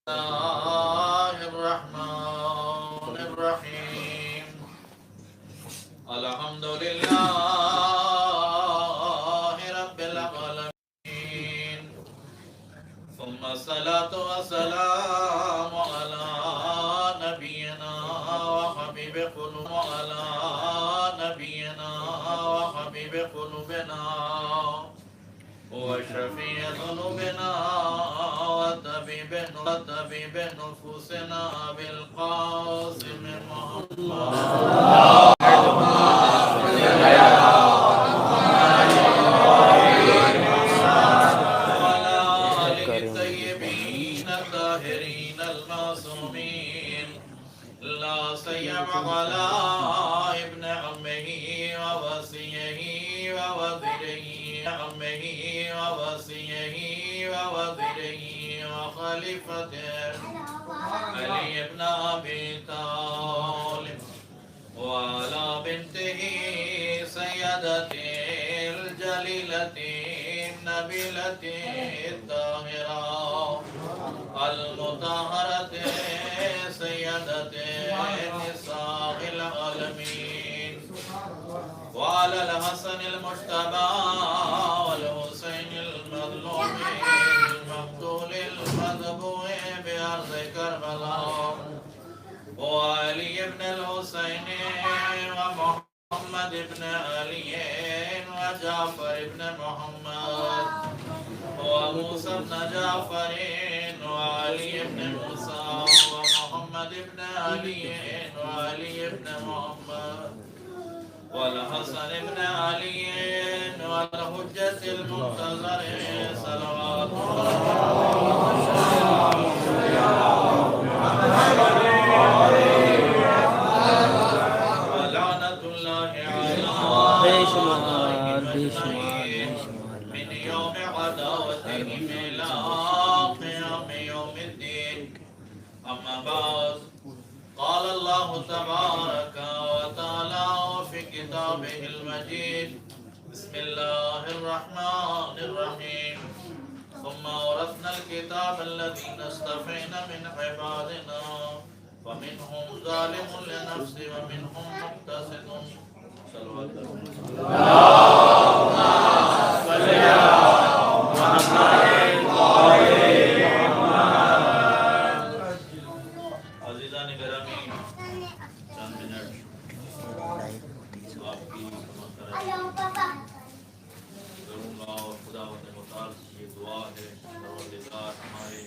الله الرحمن الرحيم الحمد لله رب العالمين ثم الصلاة والسلام على نبينا وحبيب قلوبنا على نبينا وحبيب قلوبنا وشفيع ذنوبنا وطبيب نفوسنا بالقاسم محمد وعلى آله الطيبين الطاهرين المعصومين لا سيما على ابن عمه ووصيه ووزيره عمه ووصيه ووزيره وخليفته علي بن أبي طالب وعلى بنته سيدته الجليلة النبيلة الطاهرة المطهرة سيدة نساء العالمين وعلى الحسن المجتبى والحسين المظلوم المقتول المذبوح بأرض كربلاء وعلي بن الحسين ومحمد بن علي وجعفر بن محمد وموسى بن جعفر وعلي بن موسى ومحمد بن علي وعلي بن محمد والحسن بن علي والحجة المنتظر صلوات ولعنة الله على من يوم عداوتهم إلى قيام يوم الدين أما بعد قال الله تبارك وتعالى في كتابه المجيد بسم الله الرحمن الرحيم ثم ورثنا الكتاب الذين اصطفينا من عبادنا فمنهم ظالم لنفسه ومنهم مقتصد صلوات عزیزان گرامی چند منٹ آپ کی کروں گا اور خدا متعال سے یہ دعا ہے پروردگار ہمارے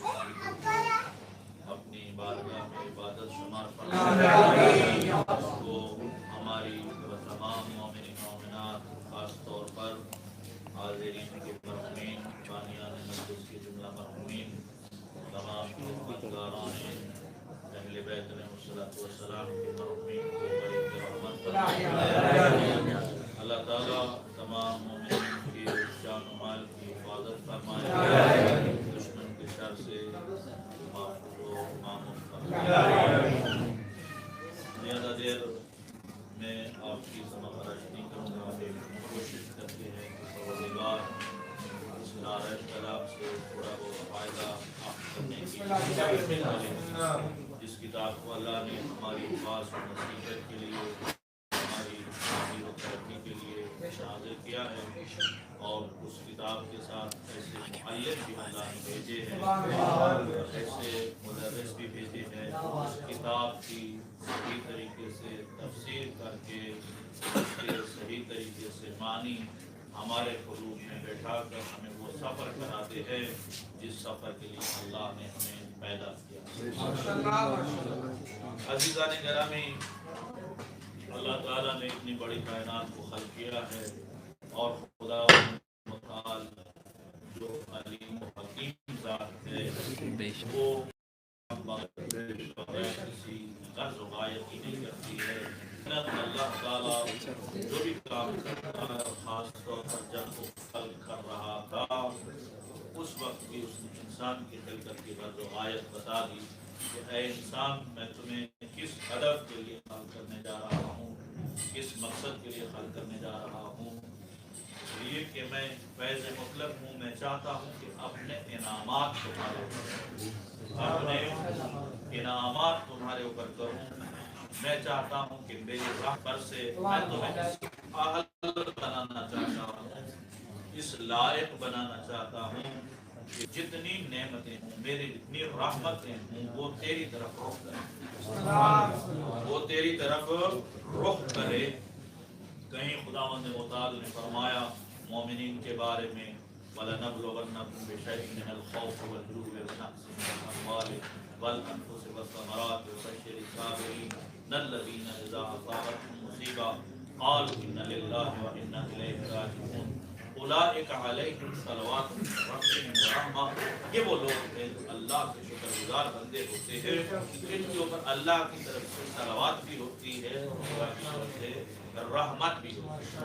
اپنی بارگاہ میں عبادت شمار فرمائے کو ہماری و تمام مومن مومنات خاص طور پر حاضرین کے مرحومین بانیان مجلس کے جملہ مرحومین تمام خدمتگاران اہل بیت علیہ السلام کے مرحومین کو بڑی رحمت فرمائے اللہ تعالیٰ تمام مومنین کی جان و مال کی حفاظت فرمائے دشمن کے شر سے محفوظ و معمون فرمائے زیادہ دیر میں آپ کی سماعت نہیں کروں گا کوشش کرتے ہیں کہ پروردگار اس نعرہ کلام سے تھوڑا بہت فائدہ آپ کرنے کی جس کتاب کو اللہ نے ہماری خاص و نصیحت کے لیے ہماری تعمیر و ترقی کے لیے نازل کیا ہے اور اس کتاب کے ساتھ ایسے معلم بھی اللہ نے بھیجے ہیں ایسے مدرس بھی بھیجے ہیں اس کتاب کی صحیح طریقے سے تفسیر کر کے اس کے صحیح طریقے سے معنی ہمارے قلوب میں بیٹھا کر ہمیں وہ سفر کراتے ہیں جس سفر کے لیے اللہ نے ہمیں پیدا کیا. عزیزان گرامی، اللہ تعالیٰ نے اتنی بڑی کائنات کو خلق کیا ہے اور خدا متعال جو علیم و حکیم ذات ہے وہ کسی غرض و غایت ہی نہیں کرتی ہے. اللہ تعالیٰ جو بھی کام کرتا ہے خاص طور پر جب وہ خلق کر رہا تھا اس وقت بھی اس نے انسان کی خلقت کی غرض و غایت بتا دی کہ اے انسان، میں تمہیں کس ہدف کے لیے خلق کرنے جا رہا ہوں، کس مقصد کے لیے خلق کرنے جا رہا ہوں. لیے کہ میں فیض مطلق ہوں، میں چاہتا ہوں کہ اپنے انعامات تمہارے اوپر کروں۔ میں چاہتا ہوں کہ میری راہ پر سے میں تمہیں اس اہل بنانا چاہتا ہوں، اس لائق بنانا چاہتا ہوں کہ جتنی نعمتیں ہوں، میری جتنی رحمتیں ہوں، وہ تیری طرف رخ کرے، وہ تیری طرف رخ کرے۔ کہیں خداوند متعال نے فرمایا مومنین کے بارے میں وَلَنَبْلُوَنَّكُمْ بِشَيْءٍ مِنَ الْخَوْفِ وَالْجُوعِ وَنَقْصٍ مِنَ الْأَمْوَالِ وَالْأَنفُسِ وَالثَّمَرَاتِ وَبَشِّرِ الصَّابِرِينَ الَّذِينَ إِذَا أَصَابَتْهُم مُّصِيبَةٌ قَالُوا إِنَّا لِلَّهِ وَإِنَّا إِلَيْهِ رَاجِعُونَ اولئک علیہم صلوات من ربہم ورحمہ۔ یہ وہ لوگ ہیں جو اللہ کے شکر گزار بندے ہوتے ہیں، جن کے اوپر اللہ کی طرف سے صلوات بھی ہوتی ہے اور اللہ کی طرف سے رحمت بھی ہوتی ہے۔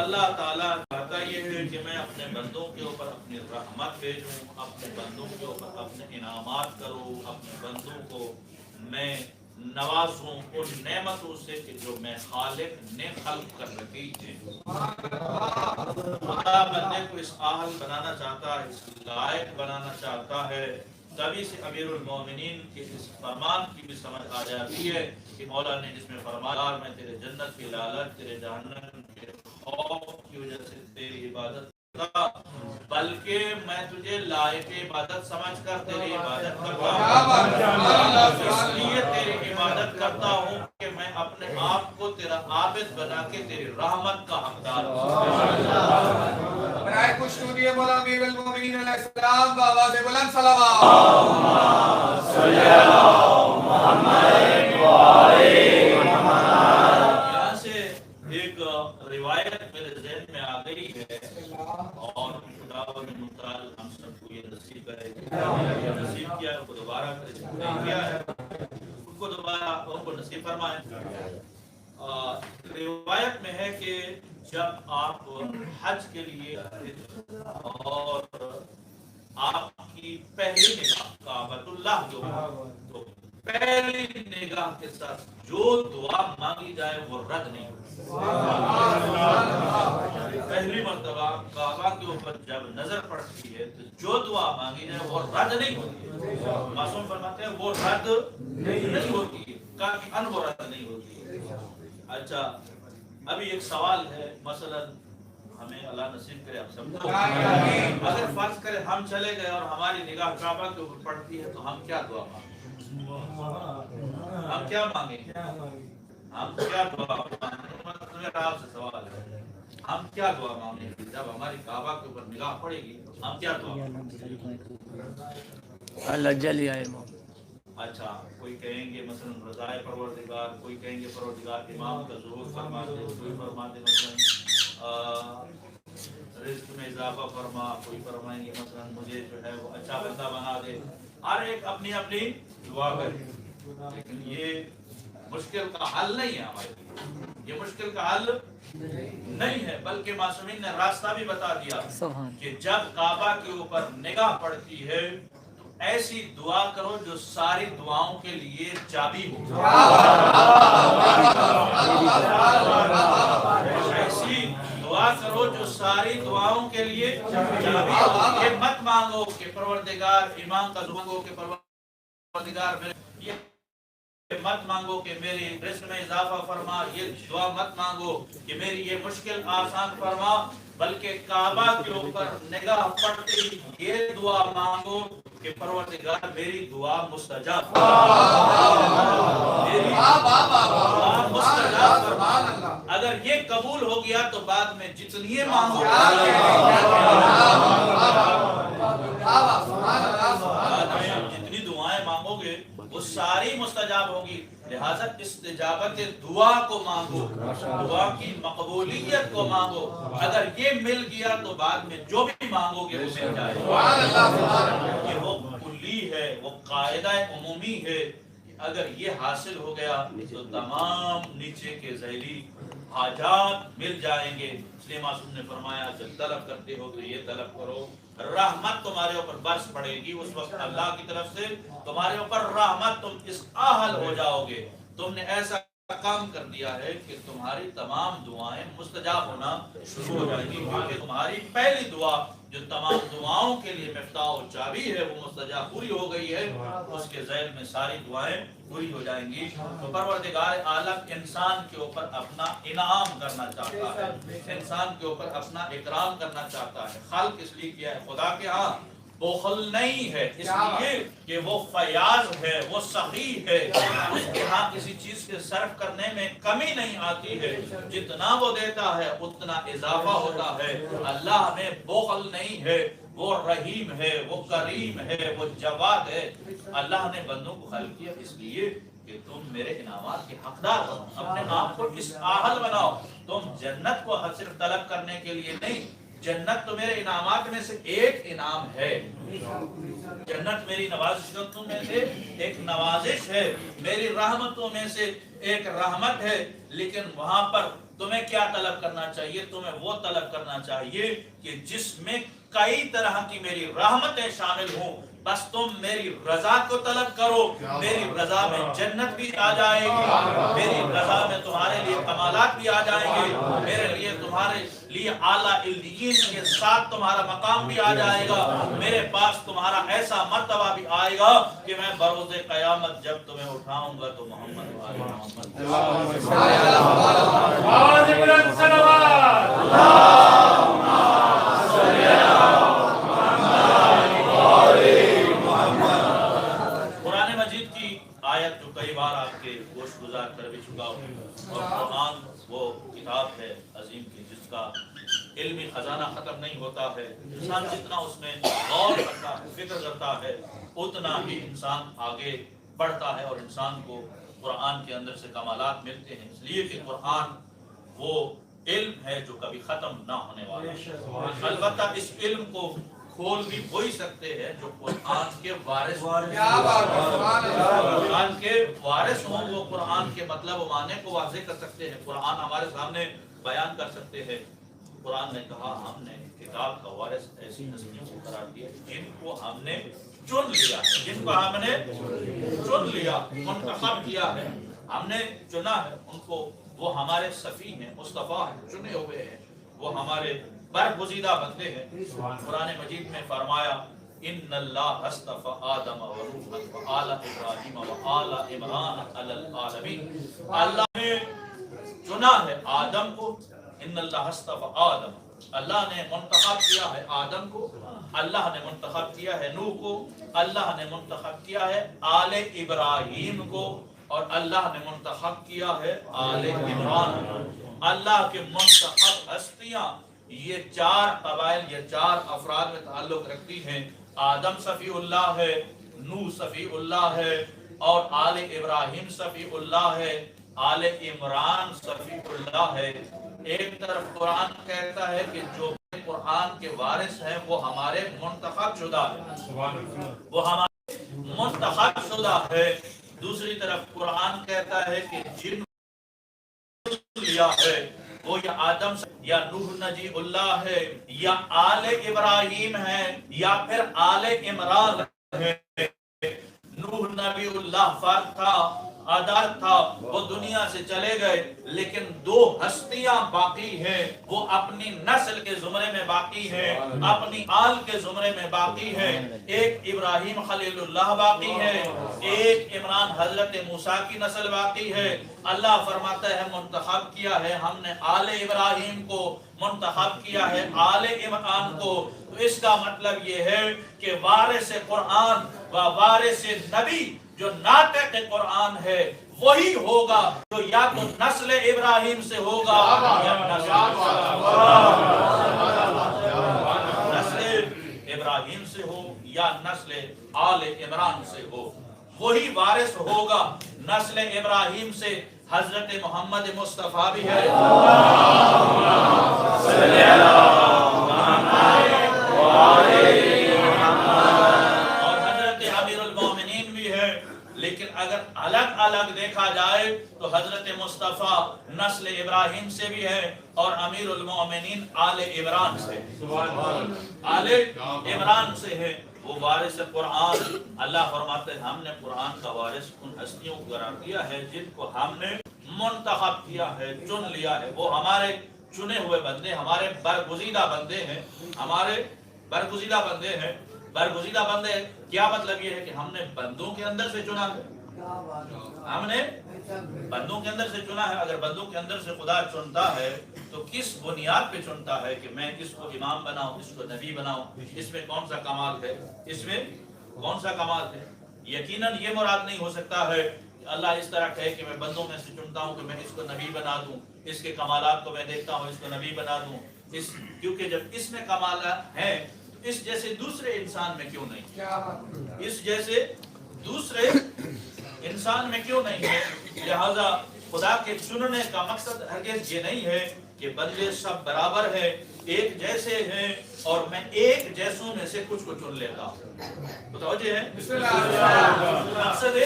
اللہ تعالیٰ چاہتا یہ ہے کہ میں اپنے بندوں کے اوپر اپنی رحمت بھیجوں، اپنے بندوں کے اوپر اپنے انعامات کروں، اپنے بندوں کو میں نوازوں ان نعمتوں سے کہ جو میں خالق نے خلق کر رکھی ہیں۔ خدا بندے کو اس اہل بنانا چاہتا ہے، اس لائق بنانا چاہتا ہے۔ تبھی سے امیر المومنین کے اس فرمان کی بھی سمجھ آ جاتی ہے کہ مولا نے جس میں فرمایا میں تیرے جنت کی لالچ، تیرے جہنم کے خوف کی وجہ سے تیری عبادت کرتا، بلکہ میں تجھے لائق عبادت سمجھ کر تیری عبادت کرتا ہوں۔ اس لیے تیری عبادت کرتا ہوں کہ میں اپنے آپ کو تیرا عابد بنا کے تیری رحمت کا حقدار ہوں۔ برائے خوش نودی مولا امیر المومنین علیہ السلام کا آواز بلند صلوات۔ یہاں سے ایک روایت میرے ذہن میں آ گئی ہے اور خداوند متعال ہم سب کو یہ نصیب کرے، نصیب کیا ان کو دوبارہ کیا ہے، ان کو دوبارہ ان کو نصیب فرمائے۔ روایت میں ہے کہ جب آپ حج کے لیے اور آپ کی پہلی نگاہ کعبۃ اللہ جو تو پہلی نگاہ کے ساتھ جو دعا مانگی جائے وہ رد نہیں ہوتی۔ پہلی مرتبہ کعبہ کے اوپر جب نظر پڑتی ہے تو جو دعا مانگی جائے وہ رد نہیں ہوتی ہے۔ معصوم فرماتے ہیں وہ رد نہیں ہوتی ہے، کافی ان وہ رد نہیں ہوتی ہے۔ اچھا ابھی ایک سوال ہے، مثلا ہمیں اللہ نصیب کرے ہم سب کو، اگر فرض کرے ہم چلے گئے اور ہماری نگاہ کعبہ کے اوپر پڑتی ہے تو ہم کیا دعا مانگیں؟ ہم کیا مانگیں؟ ہم کیا دعا مانگیں؟ میرا آپ سے سوال ہے، ہم کیا دعا مانگیں گے جب ہماری کعبہ کے اوپر نگاہ پڑے گی؟ ہم کیا دعا مانگیں؟ اللہ جلی آئے۔ اچھا کوئی کہیں گے مثلا رضائے پروردگار، کوئی کہیں گے پروردگار امام کا ظہور فرما دے، کوئی فرما دے مثلا رزق میں اضافہ فرما، کوئی فرمائیں گے مثلا مجھے جو ہے وہ اچھا بندہ بنا دے۔ ہر ایک اپنی اپنی دعا کرے، لیکن یہ مشکل کا حل نہیں ہے ہمارے لیے، یہ مشکل کا حل نہیں ہے، بلکہ معصومین نے راستہ بھی بتا دیا کہ جب کعبہ کے اوپر نگاہ پڑتی ہے ایسی دعا کرو جو ساری دعاؤں کے لیے چابی ہو۔ ایسی دعا کرو جو ساری دعاؤں کے لیے چابی ہو۔ یہ مت مانگو کہ پروردگار امام کا مانگو کہ پروردگار یہ مت مانگو کہ میری رزق میں اضافہ فرما، یہ دعا مت مانگو کہ میری یہ مشکل آسان فرما، بلکہ کعبہ کے اوپر نگاہ پڑتی یہ دعا مانگو کہ پروردگار میری دعا مستجاب میری دعا مستجاب فرما۔ اگر یہ قبول ہو گیا تو بعد میں جتنی مانگو جتنی دعائیں مانگو گے وہ ساری مستجاب ہوگی، لہذا استجابت دعا کو مانگو، دعا کی مقبولیت کو مانگو۔ اگر یہ مل گیا تو بعد میں جو بھی مانگو گے وہ مل جائے گا۔ یہ وہ کلی ہے، وہ قاعدہ عمومی ہے، اگر یہ حاصل ہو گیا تو تمام نیچے کے ذیلی حاجات مل جائیں گے۔ اس لیے معصوم نے فرمایا جب طلب کرتے ہو تو یہ طلب کرو، رحمت تمہارے اوپر برس پڑے گی، اس وقت اللہ کی طرف سے تمہارے اوپر رحمت، تم اس اہل ہو جاؤ گے، تم نے ایسا کام کر دیا ہے کہ تمہاری تمام دعائیں مستجاب ہونا شروع ہو جائیں گی، کیونکہ تمہاری پہلی دعا جو تمام دعاؤں کے لیے مفتاح و چابی ہے وہ مستجاب پوری ہو گئی ہے، اس کے ذیل میں ساری دعائیں پوری ہو جائیں گی۔ تو پروردگار عالم انسان کے اوپر اپنا انعام کرنا چاہتا ہے، انسان کے اوپر اپنا اکرام کرنا چاہتا ہے۔ خلق اس لیے کیا ہے خدا کے ہاں بخل نہیں ہے، اس لیے کہ وہ فیاض ہے، وہ سخی ہے، اس کے ہاں کسی چیز کے صرف کرنے میں کمی نہیں آتی ہے، جتنا وہ دیتا ہے اتنا اضافہ ہوتا ہے۔ اللہ میں بخل نہیں ہے، وہ رحیم ہے، وہ کریم ہے، وہ جواد ہے۔ اللہ نے بندوں کو خلق کیا اس لیے کہ تم میرے انعامات کے حقدار ہو، اپنے آپ کو اس اہل بناؤ۔ تم جنت کو صرف طلب کرنے کے لیے نہیں، جنت تو میرے انعامات میں سے ایک انعام ہے، جنت میری نوازشوں میں سے ایک نوازش ہے، میری رحمتوں میں سے ایک رحمت ہے، لیکن وہاں پر تمہیں کیا طلب کرنا چاہیے؟ تمہیں وہ طلب کرنا چاہیے کہ جس میں کئی طرح کی میری رحمتیں شامل ہوں، بس تم میری رضا کو طلب کرو، میری رضا میں جنت بھی آ جائے گی، میری رضا میں تمہارے لیے کمالات بھی آ جائیں گے، میرے لیے تمہارے لیے اعلیٰ علیین کے ساتھ تمہارا مقام بھی آ جائے گا، میرے پاس تمہارا ایسا مرتبہ بھی آئے گا کہ میں بروز قیامت جب تمہیں اٹھاؤں گا تو محمد قرآن مجید کی آیت جو کئی بار آپ کے گوش گزار کر بھی چکا ہوں، اور قرآن وہ کتاب ہے عظیم کی جس کا علمی خزانہ ختم نہیں ہوتا ہے، انسان جتنا اس میں غور کرتا ہے، فکر کرتا ہے، اتنا ہی انسان آگے بڑھتا ہے اور انسان کو قرآن کے اندر سے کمالات ملتے ہیں، اس لیے کہ قرآن وہ علم ہے جو کبھی ختم نہ ہونے والا ہے۔ البتہ اس علم کو کھول بھی وہی سکتے ہیں جو قرآن کے وارث ہوں، قرآن کے وارث ہوں، وہ قرآن کے مطلب و معنی کو واضح کر سکتے ہیں، قرآن ہمارے سامنے بیان کر سکتے ہیں۔ قرآن نے کہا ہم نے کتاب کا وارث ایسی ہستیوں کو قرار دیا جن کو ہم نے چن لیا، جن کو ہم نے چن لیا، منتخب کیا ہے، ہم نے چنا ہے ان کو، وہ ہمارے صفی ہیں، مصطفیٰ ہیں، چنے ہوئے ہیں، وہ ہمارے برگزیدہ بندے ہیں۔ قرآن مجید میں فرمایا ان اللہ اصطفى آدم و نوحا و آل ابراہیم و آل عمران علی العالمین، اللہ نے چنا ہے آدم کو، ان اللہ اصطفى آدم، اللہ نے منتخب کیا ہے آدم کو، اللہ نے منتخب کیا ہے نوح کو، اللہ نے منتخب کیا ہے آل ابراہیم کو، اور اللہ نے منتخب کیا ہے آل عمران کو۔ اللہ کے منتخب ہستیاں یہ چار قبائل، یہ چار افراد میں تعلق رکھتی ہیں۔ آدم صفی اللہ ہے، نوح صفی اللہ ہے، اور آل ابراہیم صفی اللہ ہے، آل عمران صفی اللہ ہے۔ ایک طرف قرآن کہتا ہے کہ جو قرآن کے وارث ہیں وہ ہمارے منتخب شدہ ہے، وہ ہمارے منتخب شدہ ہے، دوسری طرف قرآن کہتا ہے کہ جن لیا ہے وہ یا آدم یا نوح نجی اللہ ہے، یا آل ابراہیم ہے، یا پھر آل عمران ہے۔ نوح نبی اللہ فرد تھا، عدالت تھا، وہ دنیا سے چلے گئے، لیکن دو ہستیاں باقی ہیں، وہ اپنی نسل کے زمرے میں باقی ہیں، اپنی آل کے زمرے میں باقی ہیں۔ ایک ابراہیم خلیل اللہ باقی ہے، ایک عمران حضرت موسیٰ کی نسل باقی ہے۔ اللہ فرماتا ہے منتخب کیا ہے ہم نے آل ابراہیم کو، منتخب کیا ہے آل عمران کو۔ تو اس کا مطلب یہ ہے کہ وارث قرآن و وارث نبی جو ناطق قرآن ہے وہی ہوگا جو یا تو نسل ابراہیم سے ہوگا یا نسل ابراہیم سے ہو یا نسل آل عمران سے ہو، وہی وارث ہوگا۔ نسل ابراہیم سے حضرت محمد مصطفیٰ بھی ہے، اور حضرت امیر المومنین بھی ہے، لیکن اگر الگ الگ دیکھا جائے تو حضرت مصطفیٰ نسل ابراہیم سے بھی ہے اور امیر المومنین آل عمران سے، آل عمران سے ہے، وہ وارث قرآن۔ اللہ فرماتے ہیں ہم نے قرآن کا وارث ان ہستیوں کو قرار دیا ہے جن کو ہم نے منتخب کیا ہے، چن لیا ہے. وہ ہمارے چنے ہوئے بندے، ہمارے برگزیدہ بندے ہیں، ہمارے برگزیدہ بندے ہیں. برگزیدہ بندے کیا مطلب یہ ہے کہ ہم نے بندوں کے اندر سے چنا ہے، ہم نے بندوں کے اندر سے چنا ہے. اگر بندوں کے اندر سے خدا چنتا ہے تو کس بنیاد پہ چنتا ہے کہ میں اس کو امام بناؤں، اس کو نبی بناؤں؟ اس میں کون سا کمال ہے؟ اس میں کون سا کمال ہے؟ یقیناً یہ مراد نہیں ہو سکتا ہے کہ اللہ اس طرح کہے کہ میں بندوں میں سے چنتا ہوں کہ میں اس کو نبی بنا دوں، اس کے کمالات کو میں دیکھتا ہوں، اس کو نبی بنا دوں. کیونکہ جب اس میں کمالات ہیں تو اس جیسے دوسرے انسان میں کیوں نہیں؟ اس جیسے دوسرے انسان میں کیوں نہیں ہے؟ لہذا خدا کے چننے کا مقصد ہرگز یہ نہیں ہے کہ بندے سب برابر ہیں، ایک جیسے ہیں اور میں ایک جیسوں میں سے کچھ کو چن لیتا ہوں. متوجہ ہے؟ مقصد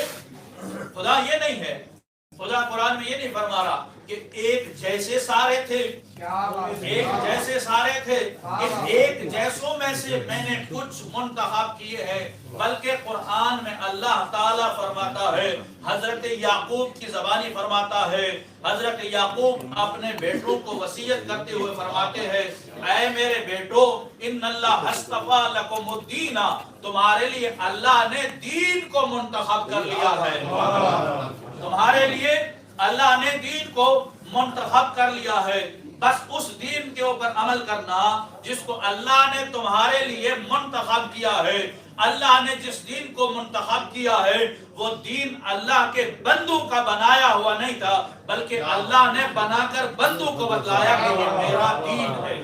خدا یہ نہیں ہے. خدا قرآن میں یہ نہیں فرما رہا کہ ایک جیسے سارے تھے، ایک جیسے سارے تھے، ایک جیسوں میں سے میں نے کچھ منتخب کیے ہیں. بلکہ قرآن میں اللہ تعالیٰ فرماتا ہے، حضرت یعقوب کی زبانی فرماتا ہے، حضرت یعقوب اپنے بیٹوں کو وصیت کرتے ہوئے فرماتے ہیں، اے میرے بیٹو ان اللہ اصطفیٰ لکم الدین، تمہارے لیے اللہ نے دین کو منتخب کر لیا ہے. تمہارے لیے اللہ نے دین کو منتخب کر لیا ہے. بس اس دین کے اوپر عمل کرنا جس کو اللہ نے تمہارے لیے منتخب کیا ہے. اللہ نے جس دین کو منتخب کیا ہے وہ دین اللہ کے بندوں کا بنایا ہوا نہیں تھا، بلکہ اللہ نے بنا کر بندوں کو بتلایا کہ یہ میرا دین ہے.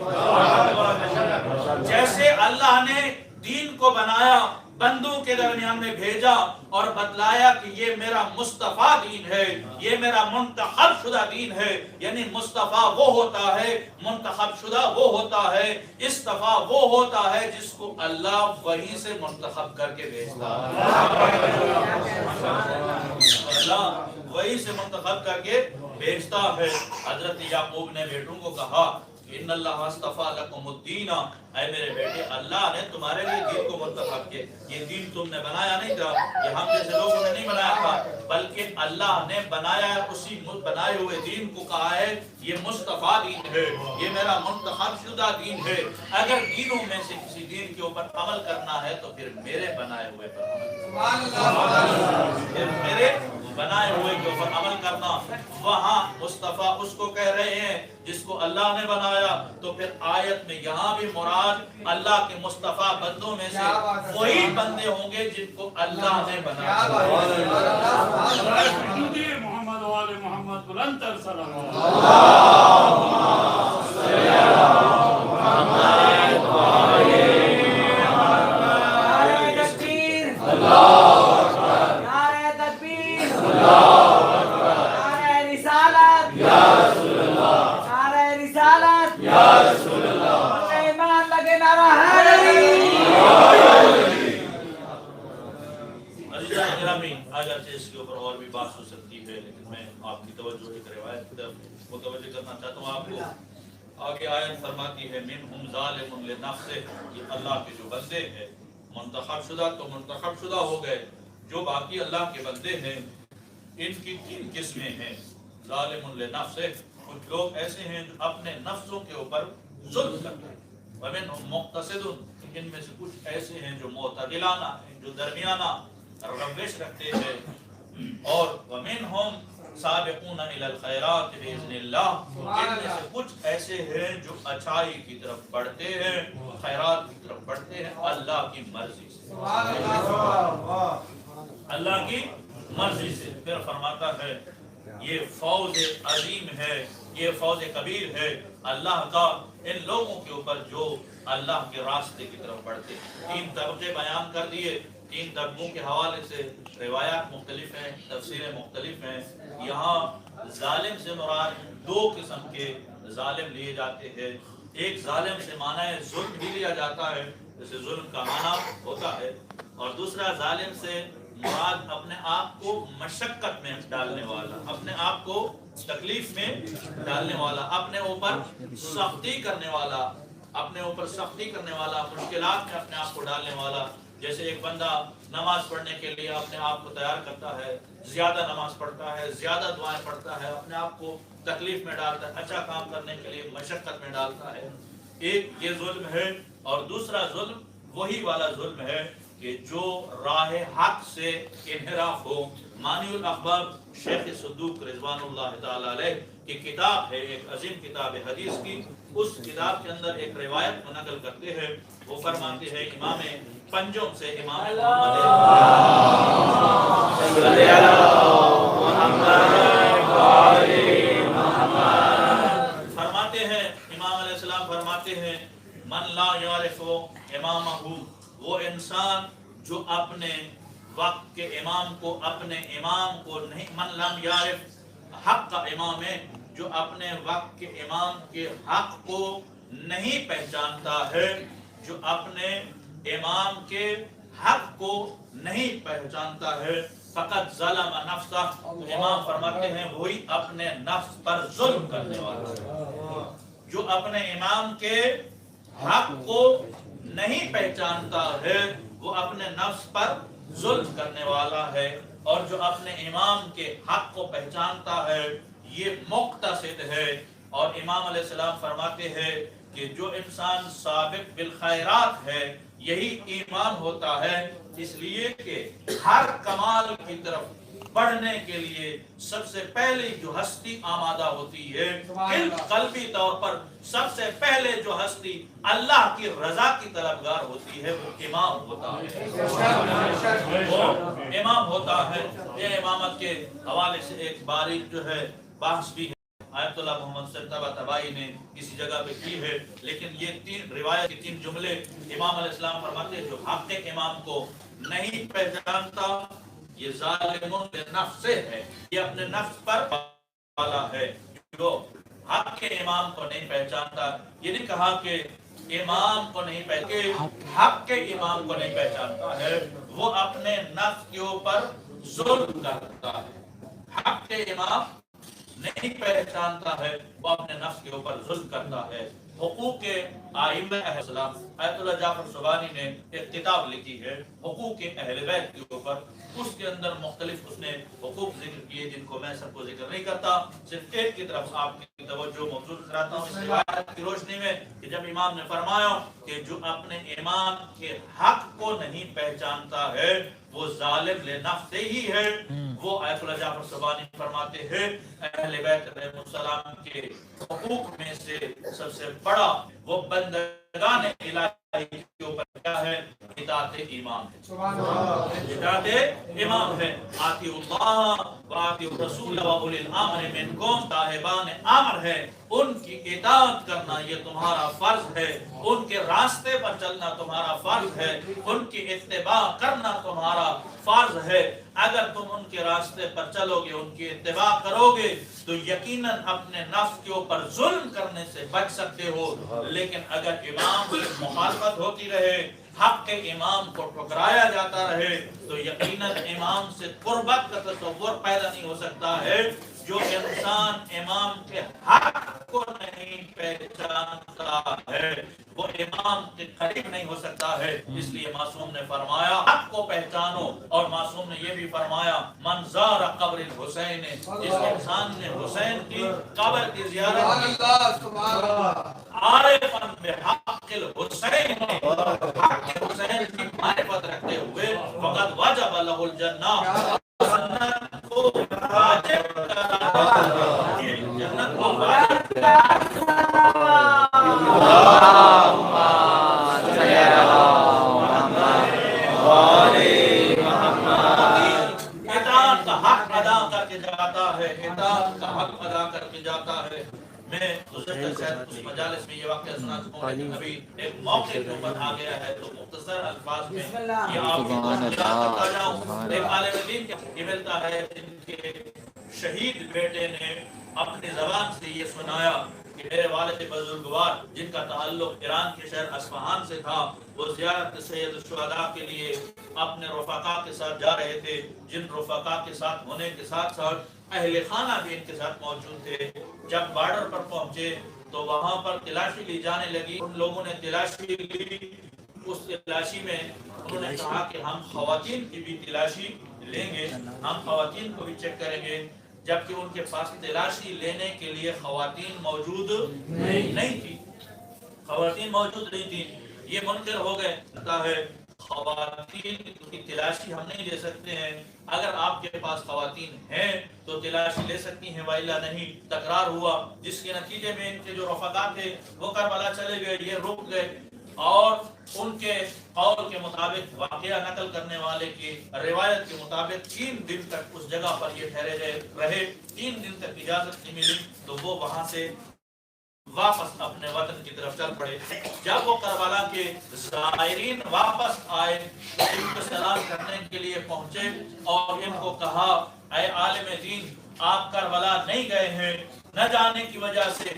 جیسے اللہ نے دین کو بنایا، بندوں کے درمیان میں بھیجا اور بتلایا کہ یہ میرا مصطفیٰ دین ہے، یہ میرا منتخب شدہ دین ہے. یعنی مصطفیٰ وہ ہوتا ہے، منتخب شدہ وہ ہوتا ہے، اصطفیٰ وہ ہوتا ہے جس کو اللہ وہی سے منتخب کر کے بھیجتا ہے. اللہ وہی سے منتخب کر کے بھیجتا ہے. حضرت یعقوب نے بیٹوں کو کہا ان اللہ اصطفیٰ لکم الدین، اے میرے بیٹے اللہ نے تمہارے لیے دین کو منتخب کیا. یہ دین تم نے بنایا نہیں تھا، یہ ہم جیسے لوگوں نے نہیں بنایا تھا، بلکہ اللہ نے بنایا. اسی بنائے ہوئے دین کو کہا ہے یہ مصطفیٰ دین ہے، یہ میرا منتخب شدہ دین ہے. اگر دینوں میں سے کسی دین کے اوپر عمل کرنا ہے تو پھر میرے بنائے ہوئے پر عمل، پھر میرے بنائے ہوئے کے اوپر عمل کرنا. وہاں مصطفیٰ اس کو کہہ رہے ہیں جس کو اللہ نے بنایا. تو پھر آیت میں یہاں بھی مراد اللہ کے مصطفیٰ بندوں میں سے وہی بندے ہوں گے جن کو اللہ نے بنایا. محمد والے محمد بلند صلوات اگرچہ اس کے اوپر اور بھی بات ہو سکتی ہے، لیکن میں آپ کی توجہ ایک روایت کی طرف متوجہ کرنا چاہتا ہوں آپ کو. آگے آیت فرماتی ہے منہم ظالم لنفسہ، یہ اللہ کے جو بندے ہیں منتخب شدہ تو منتخب شدہ ہو گئے. جو باقی اللہ کے بندے ہیں ان کی تین قسمیں ہیں. ظالم لنفسہ، کچھ لوگ ایسے ہیں جو اپنے نفسوں کے اوپر ظلم کرتے ہیں. ومنہم مقتصد، ان میں سے کچھ ایسے ہیں جو معتدلانہ ہیں، جو درمیانہ روش رکھتے ہیں. اور ومنہم سابقون الی الخیرات باذن اللہ، ان میں سے کچھ ایسے ہیں جو اچھائی کی طرف بڑھتے ہیں، خیرات کی طرف بڑھتے ہیں اللہ کی مرضی سے. اللہ کی مرضی سے. پھر فرماتا ہے یہ فوز عظیم ہے، یہ فوز کبیر ہے اللہ کا ان لوگوں کے اوپر جو اللہ کے راستے کی طرف بڑھتے. تین طبقے بیان کر دیے. تین طبقوں کے حوالے سے روایات مختلف ہیں، تفسیریں مختلف ہیں. یہاں ظالم سے مراد دو قسم کے ظالم لیے جاتے ہیں. ایک ظالم سے معنی ظلم بھی لیا جاتا ہے، جیسے ظلم کا معنی ہوتا ہے. اور دوسرا ظالم سے مراد اپنے آپ کو مشقت میں ڈالنے والا، اپنے آپ کو تکلیف میں ڈالنے والا، اپنے اوپر سختی کرنے والا، اپنے اوپر سختی کرنے والا، مشکلات میں اپنے آپ کو ڈالنے والا. جیسے ایک بندہ نماز پڑھنے کے لیے اپنے آپ کو تیار کرتا ہے، زیادہ نماز پڑھتا ہے، زیادہ دعائیں پڑھتا ہے، اپنے آپ کو تکلیف میں ڈالتا ہے، اچھا کام کرنے کے لیے مشقت میں ڈالتا ہے. ایک یہ ظلم ہے، اور دوسرا ظلم وہی والا ظلم ہے کہ جو راہ حق سے انحراف ہو. مانی الاخبار شیخ صدوق رضوان اللہ تعالی علیہ کی کتاب ہے، ایک عظیم کتاب ہے حدیث کی. اس کتاب کے اندر ایک روایت کو نقل کرتے ہیں. وہ فرماتے ہیں امام پنجم سے، امام فرماتے ہیں، امام علیہ السلام فرماتے ہیں من لا یعرف امامہ، وہ انسان جو اپنے وقت کے امام کو، اپنے امام کو نہیں، من لم یعرف حق کا امام ہے، جو اپنے وقت کے امام کے حق کو نہیں پہچانتا ہے، جو اپنے امام کے حق کو نہیں پہچانتا ہے، فقط ظلم نفسہ، امام فرماتے ہیں وہی اپنے نفس پر ظلم کرنے والا ہے. جو اپنے امام کے حق کو نہیں پہچانتا ہے وہ اپنے نفس پر ظلم کرنے والا ہے، اور جو اپنے امام کے حق کو پہچانتا ہے یہ مقتصد ہے. اور امام علیہ السلام فرماتے ہیں کہ جو انسان سابق بالخیرات ہے یہی ایمان ہوتا ہے، اس لیے کہ ہر کمال کی طرف بڑھنے کے لیے سب سے پہلے جو ہستی آمادہ ہوتی ہے، قلبی طور پر سب سے پہلے جو ہستی اللہ کی رضا کی طلبگار ہوتی ہے وہ امام ہوتا ہے، وہ امام ہوتا ہے. یہ امامت کے حوالے سے ایک باریک جو ہے بحث بھی ہے، آیت اللہ محمد صلی تبائی نے کسی جگہ پہ کی ہے، لیکن یہ تین روایت کے تین جملے امام علیہ السلام فرماتے ہیں جو حق کے امام کو نہیں پہچانتا یہ ظالم لنفسہ ہے، یہ اپنے نفس پر والا ہے. جو حق کے امام کو نہیں پہچانتا، یہ نہیں کہا کہ امام کو نہیں پہچانتا، حق کے امام کو نہیں پہچانتا ہے، وہ اپنے نفس کے اوپر ظلم کرتا ہے. حق کے امام نہیں پہچانتا ہے وہ اپنے نفس کے اوپر ظلم کرتا ہے. حقوق کے ائمہ السلام آیت اللہ جعفر سبحانی نے ایک کتاب لکھی ہے حقوق کے اہل بیت کے اوپر. اس کے اندر مختلف اس نے حقوق ذکر کیے جن کو میں سب کو ذکر نہیں کرتا، صرف ایک کی طرف آپ کی توجہ مبذول کراتا ہوں اس روایت کی روشنی میں کہ جب امام نے فرمایا کہ جو اپنے امام کے حق کو نہیں پہچانتا ہے وہ ظالم لنفسہ ہی ہے. وہ آیت اللہ جعفر سبحانی فرماتے ہیں اہل بیت علیہ السلام کے حقوق میں سے سب سے بڑا وہ بندگان الہی کے اوپر کیا ہے؟ اطاعت امام ہے، اطاعت امام ہے. آتی اللہ و آتی الرسول و اولی الامر منکم، صاحبان امر ہے ان کی اطاعت کرنا یہ تمہارا فرض ہے، ان کے راستے پر چلنا تمہارا فرض ہے، ان کی اتباع کرنا تمہارا فرض ہے. اگر تم ان کے راستے پر چلو گے، ان کی اتباع کرو گے تو یقیناً اپنے نفس کے اوپر ظلم کرنے سے بچ سکتے ہو. لیکن اگر امام کی مخالفت ہوتی رہے، حق کے امام کو ٹھکرایا جاتا رہے تو یقیناً امام سے قربت کا تصور پیدا نہیں ہو سکتا ہے. جو انسان امام کے حق کو نہیں پہچانتا ہے وہ امام کے قریب نہیں ہو سکتا ہے. اس لیے معصوم نے فرمایا حق کو پہچانو، اور معصوم نے یہ بھی فرمایا من زار قبر الحسین، جس انسان نے حسین کی قبر کی زیارت کی عارفاً بحق الحسین، حق حسین کی معرفت رکھتے ہوئے فقد وجب لہ الجنہ، جنت کو واجب قرار دیا، جنت کو واجب اطاعت کا حق ادا کر کے جاتا ہے، اطاعت کا حق ادا کر کے جاتا ہے. میں گزشتہ شاید اس مجالس میں یہ واقعہ سنا چکا ہوں، لیکن ابھی ایک موقع کے اوپر آ گیا ہے تو مختصر الفاظ میں یہ آپ کو بتا جاؤں. ایک عالم دین یہ ملتا ہے جن کے شہید بیٹے نے اپنی زبان سے یہ سنایا کہ میرے والد بزرگوار جن کا تعلق ایران کے شہر اصفہان سے تھا وہ زیارت سید الشہداء کے لیے اپنے رفقا کے ساتھ جا رہے تھے، جن رفقا کے ساتھ ہونے کے ساتھ ساتھ اہل خانہ بھی ان کے ساتھ موجود تھے. جب بارڈر پر پہنچے تو وہاں پر تلاشی لی جانے لگی. ان لوگوں نے تلاشی لی، اس تلاشی میں انہوں نے کہا کہ ہم خواتین کی بھی تلاشی لیں گے، ہم خواتین کو بھی چیک کریں گے، جبکہ ان کے پاس تلاشی لینے کے لیے خواتین موجود نہیں تھی، خواتین موجود نہیں تھی۔ یہ منکر ہو گئے، کہتا ہے خواتین کی تلاشی ہم نہیں لے سکتے ہیں، اگر آپ کے پاس خواتین ہیں تو تلاشی لے سکتی ہیں وائلا نہیں۔ تکرار ہوا، جس کے نتیجے میں ان کے جو رفقا تھے وہ کربلا چلے گئے، یہ رک گئے اور ان کے قول کے مطابق، واقعہ نقل کرنے والے کی روایت کے مطابق 3 دن تک اس جگہ پر یہ ٹھہرے رہے، 3 دن تک اجازت نہیں ملی تو وہ وہاں سے واپس اپنے وطن کی طرف چل پڑے۔ جب وہ کربلا کے زائرین واپس آئے ان کو سلام کرنے کے لیے پہنچے اور ان کو کہا اے عالم دین، آپ کربلا نہیں گئے ہیں، نہ جانے کی وجہ سے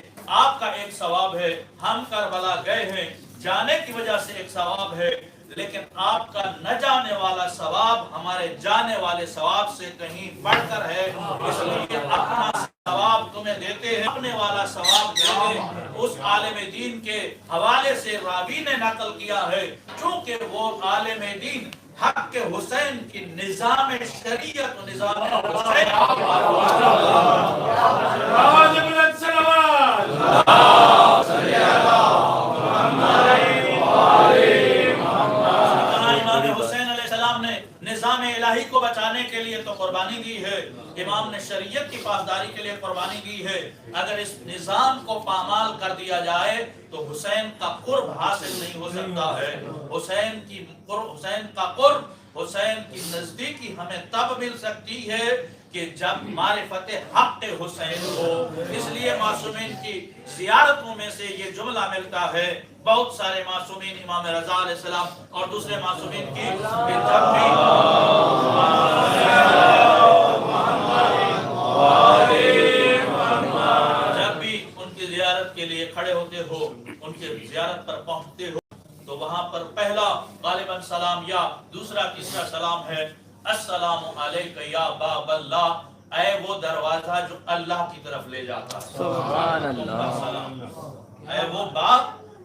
آپ کا ایک ثواب ہے، ہم کربلا گئے ہیں جانے کی وجہ سے ایک ثواب ہے، لیکن آپ کا نہ جانے والا ثواب ہمارے جانے والے ثواب سے کہیں بڑھ کر ہے، اس لیے اپنا ثواب تمہیں دیتے ہیں، اپنے والا ثواب دیتے ہیں۔ اس عالم دین کے حوالے سے راوی نے نقل کیا ہے، چونکہ وہ عالم دین حق کے حسین کی نظام شریعت و نظام حسین آواز بلند صلوات۔ امام حسین علیہ السلام نے نظام الہی کو بچانے کے لیے تو قربانی دی ہے، امام نے شریعت کی پاسداری کے لیے قربانی دی ہے، اگر اس نظام کو پامال کر دیا جائے تو حسین کا قرب حاصل نہیں ہو سکتا ہے۔ حسین کا قرب، حسین کی نزدیکی ہمیں تب مل سکتی ہے کہ جب معرفت حق حسین ہو۔ اس لیے معصومین کی زیارتوں میں سے یہ جملہ ملتا ہے، بہت سارے معصومین، امام رضا علیہ السلام اور دوسرے معصومین کی، کہ جب بھی ان کی زیارت کے لیے کھڑے ہوتے ہو، ان کی زیارت پر پہنچتے ہو تو وہاں پر پہلا غالباً سلام یا دوسرا تیسرا سلام ہے، السلام علیکہ یا باب اللہ، اے وہ دروازہ جو اللہ کی طرف لے جاتا ہے، سبحان اللہ، اے وہ باب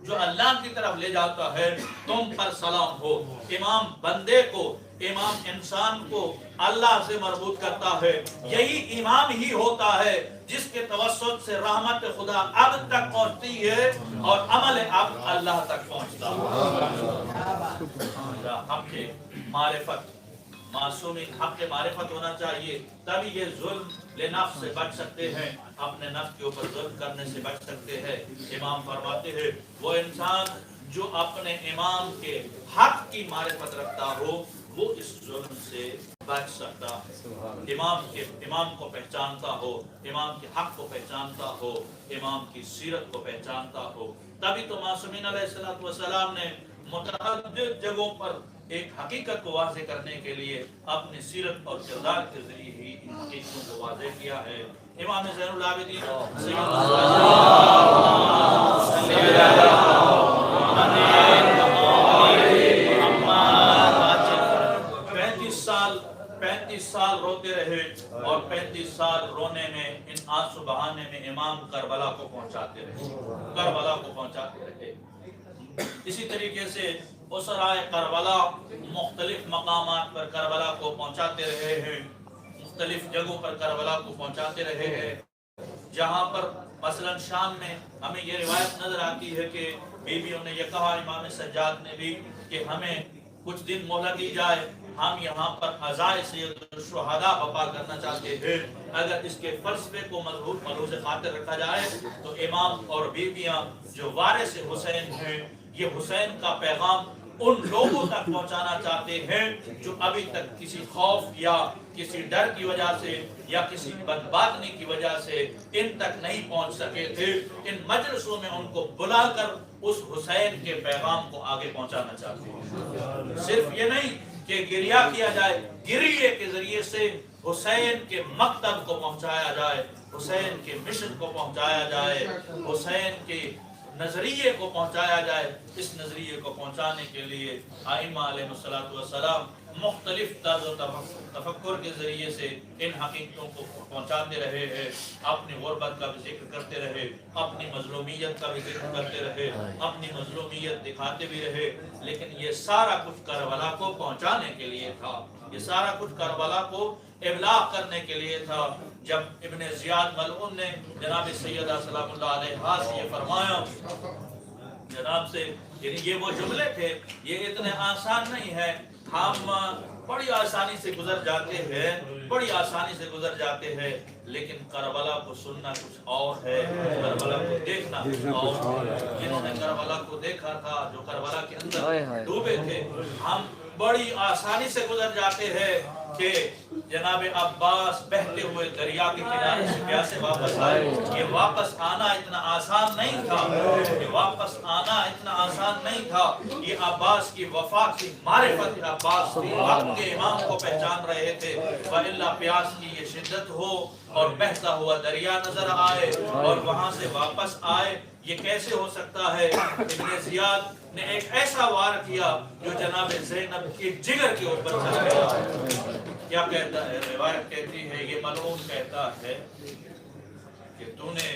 جو اللہ کی طرف لے جاتا ہے، تم پر سلام ہو۔ امام بندے کو، امام انسان کو اللہ سے مربوط کرتا ہے، یہی امام ہی ہوتا ہے جس کے توسط سے رحمت خدا اب تک پہنچتی ہے اور عمل اب اللہ تک پہنچتا ہے۔ حق کے معرفت، معصومین حق کے معرفت ہونا چاہیے، تبھی یہ ظلم لنفس سے بچ سکتے ہیں، اپنے نفس کے اوپر ظلم کرنے سے بچ سکتے ہیں۔ امام فرماتے ہیں وہ انسان جو اپنے امام کے حق کی معرفت رکھتا ہو وہ اس ظلم سے بچ سکتا ہے۔ امام کو پہچانتا ہو، امام کے حق کو پہچانتا ہو، امام کی سیرت کو پہچانتا ہو، تبھی تو معصومین علیہ السلام نے متعدد جگہوں پر ایک حقیقت کو واضح کرنے کے لیے اپنی سیرت اور کردار کے ذریعے ہی ان حقیقتوں کو واضح کیا ہے۔ امام زین العابدین پینتیس سال روتے رہے اور 35 سال رونے میں، ان آنسو بہانے میں امام کربلا کو پہنچاتے رہے۔ اسی طریقے سے اسرائے کربلا مختلف مقامات پر کربلا کو پہنچاتے رہے ہیں، مختلف جگہوں پر کربلا کو پہنچاتے رہے ہیں، جہاں پر مثلا شام میں ہمیں یہ روایت نظر آتی ہے کہ بیویوں نے یہ کہا، امام سجاد نے بھی، کہ ہمیں کچھ دن مہلت دی جائے، ہم یہاں پر عزائے سید الشہداء بپا کرنا چاہتے ہیں، اگر اس کے فلسفے کو ملحوظ خاطر رکھا جائے تو امام اور بیویاں جو وارث حسین ہیں، یہ حسین کا پیغام ان لوگوں تک پہنچانا چاہتے ہیں جو ابھی تک کسی خوف یا کسی ڈر کی وجہ سے یا کسی بدباطنی کی وجہ سے ان تک نہیں پہنچ سکے تھے۔ ان مجلسوں میں ان کو بلا کر اس حسین کے پیغام کو آگے پہنچانا چاہتے ہیں۔ صرف یہ نہیں کہ گریہ کیا جائے، گریے کے ذریعے سے حسین کے مکتب کو پہنچایا جائے، حسین کے مشن کو پہنچایا جائے، حسین کے نظریے کو پہنچایا جائے۔ اس نظریے کو پہنچانے کے لیے ائمہ علیہ الصلوۃ والسلام مختلف طرز و تفکر کے ذریعے سے ان حقیقتوں کو پہنچاتے رہے ہیں، اپنی غربت کا بھی ذکر کرتے رہے، اپنی مظلومیت کا بھی ذکر کرتے رہے، اپنی مظلومیت دکھاتے بھی رہے، لیکن یہ سارا کچھ کربلا کو پہنچانے کے لیے تھا، یہ سارا کچھ کربلا کو ابلاغ کرنے کے لیے تھا۔ جب ابن زیاد ملعون نے جناب سیدہ سلام اللہ علیہا سے یہ فرمایا، جناب سے، یعنی یہ وہ جملے تھے، یہ اتنے آسان نہیں ہے، ہم بڑی آسانی سے گزر جاتے ہیں، بڑی آسانی سے گزر جاتے ہیں، لیکن کربلا کو سننا کچھ اور ہے، کربلا کو دیکھنا کچھ اور ہے۔ جنہوں نے کربلا کو دیکھا تھا، جو کربلا کے اندر ڈوبے تھے، ہم بڑی آسانی سے گزر جاتے ہیں کہ جناب عباس بہتے ہوئے دریا کے کنارے سے پیاسے واپس آئے۔ یہ واپس آنا اتنا آسان نہیں تھا، یہ واپس آنا اتنا آسان نہیں تھا۔ یہ عباس کی وفا کی معرفت، عباس کی وقت کے امام کو پہچان رہے تھے، وَإِلَّا پیاس کی یہ شدت ہو اور بہتا ہوا دریا نظر آئے اور وہاں سے واپس آئے، یہ کیسے ہو سکتا ہے؟ ابن زیاد نے ایک ایسا وار کیا جو جناب زینب کے جگر کے اوپر چلا گیا۔ کیا کہتا ہے روایت؟ کہتی ہے، یہ ملعون کہتا ہے کہ تو نے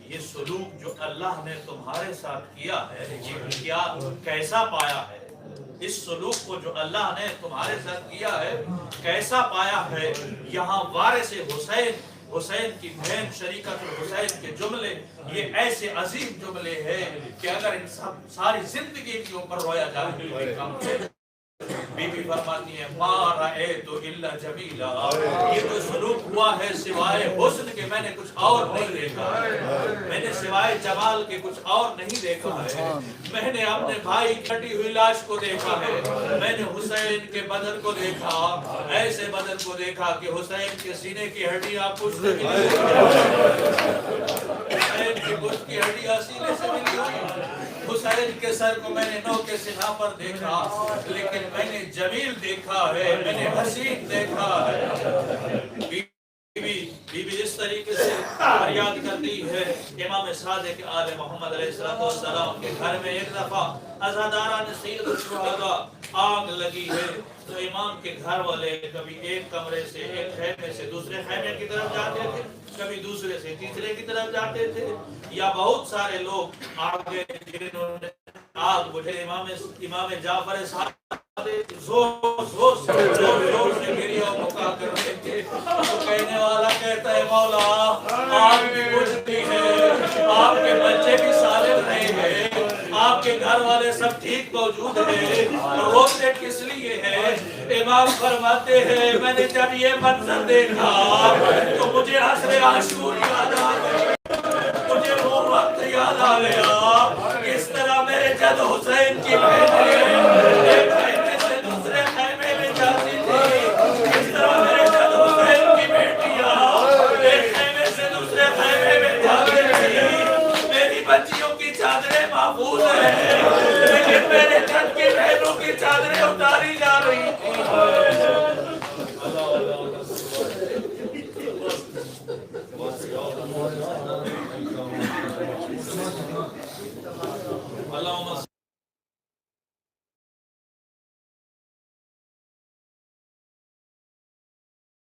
یہ سلوک جو اللہ نے تمہارے ساتھ کیا ہے، یہ کیا کیسا پایا ہے؟ اس سلوک کو جو اللہ نے تمہارے ساتھ کیا ہے کیسا پایا ہے؟ یہاں وارث حسین کی بہن شریکت الحسین کے جملے یہ ایسے عظیم جملے ہیں کہ اگر ان سب ساری زندگی کے اوپر رویا جائے۔ بی بی فرماتی ہے، ما رأیت الا جمیلا، یہ تو سلوک ہوا ہے سوائے حسن کے میں نے کچھ اور نہیں دیکھا ہے، میں نے سوائے جمال کے کچھ اور نہیں دیکھا ہے۔ میں نے اپنے بھائی کٹی ہوئی لاش کو دیکھا ہے، میں نے حسین کے بدن کو دیکھا، ایسے بدن کو دیکھا کہ حسین کے سینے کی ہڈیاں پشت سے ملی ہوئی، حسین کی پشت کی ہڈیاں سینے سے ملی ہوئی، حسین کے سر کو میں نے نو کے سنہا پر دیکھا، لیکن میں نے جمیل دیکھا ہے، میں نے حسین دیکھا ہے۔ بی بی اس طریقے سے فریاد کرتی ہے۔ امام صادق آل محمد علیہ السلام کے گھر میں ایک دفعہ عزاداران سید الشہداء آگ لگی ہے تو امام کے گھر والے کبھی ایک کمرے سے، ایک خیمے سے دوسرے خیمے کی طرف جاتے تھے، کبھی دوسرے سے تیسرے کی طرف جاتے تھے، یا بہت سارے لوگ آگے جنہوں نے آگ بجھے امام جعفر صادق زور سے گریہ مکا کر رہے تھے۔ تو کہنے والا کہتا ہے، مولا آگ بھی بجھتی ہے، آپ کے بچے بھی سالم رہے ہیں، آپ کے گھر والے سب ٹھیک موجود ہیں، روتے کس لیے ہیں؟ امام فرماتے ہیں، میں نے جب یہ منظر دیکھا تو مجھے عصر عاشور یاد آ گیا، مجھے وہ وقت یاد آ گیا کس طرح میرے جد حسین کی بہنیں ایک خیمے سے دوسرے خیمے میں جاتی تھی، کس طرح میرے جد حسین کی بیٹیاں ایک خیمے سے دوسرے خیمے میں جاتی تھی۔ میری بچیوں کی چادریں محفوظ ہیں، لیکن میرے جد کی بہنوں کی چادریں اتاری جا رہی تھی۔ اللهم